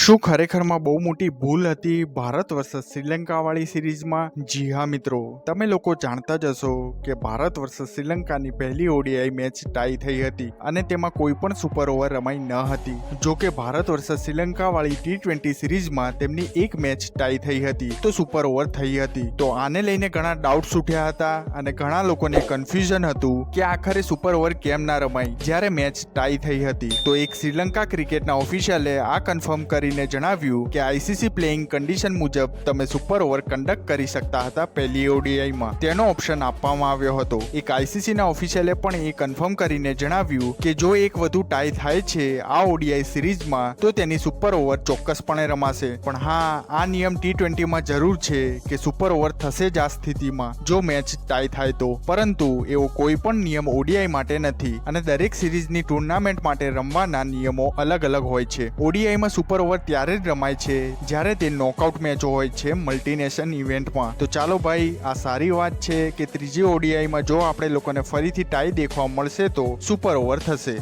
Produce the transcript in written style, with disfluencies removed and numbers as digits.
શું ખરેખરમાં બહુ મોટી ભૂલ હતી ભારત વર્સેસ શ્રીલંકાવાળી સિરીઝમાં? જી હા મિત્રો, તમે લોકો જાણતા જ હશો કે ભારત વર્સેસ શ્રીલંકાની પહેલી ઓડીઆઈ મેચ ટાઈ થઈ હતી અને તેમાં કોઈ પણ સુપર ઓવર રમાઈ ન હતી. જો કે ભારત વર્સેસ શ્રીલંકાવાળી T20 સિરીઝમાં તેમની એક મેચ ટાઈ થઈ હતી તો સુપર ઓવર થઈ હતી. તો આને લઈને ઘણા ડાઉટ્સ ઉઠ્યા હતા અને ઘણા લોકોને કન્ફ્યુઝન હતું કે આખરે સુપર ઓવર કેમ ના રમાઈ જ્યારે મેચ ટાઈ થઈ હતી. તો એક શ્રીલંકા ક્રિકેટના ઓફિશિયલે આ કન્ફર્મ કરીને જણાવ્યું કે આઈસીસી પ્લેઇંગ કન્ડિશન મુજબ તમે સુપર ઓવર કન્ડક્ટ કરી શકતા હતા પહેલી ઓડીઆઈમાં. તેનો ઓપ્શન આપવામાં આવ્યો હતો. એક આઈસીસીના ઓફિશિયલે પણ એ કન્ફર્મ કરીને જણાવ્યું કે જો એક વધુ ટાઈ થાય છે આ ઓડીઆઈ સિરીઝમાં તો તેની સુપર ઓવર ચોક્કસપણે રમાશે. પણ હા, આ નિયમ T20માં જરૂર છે કે સુપર ઓવર થશે જ આ સ્થિતિમાં જો મેચ ટાઈ થાય તો. પરંતુ એવો કોઈ પણ નિયમ ઓડીઆઈ માટે નથી અને દરેક સિરીઝની ટુર્નામેન્ટ માટે રમવાના નિયમો અલગ અલગ હોય છે. ઓડીઆઈમાં સુપર ઓવર ત્યારે જ રમાય છે જ્યારે તે નોકઆઉટ મેચો હોય છે મલ્ટીનેશન ઇવેન્ટમાં. તો ચાલો ભાઈ, આ સારી વાત છે કે ત્રીજી ઓડીઆઈમાં જો આપણે લોકોને ફરીથી ટાઈ દેખવા મળશે તો સુપર ઓવર થશે.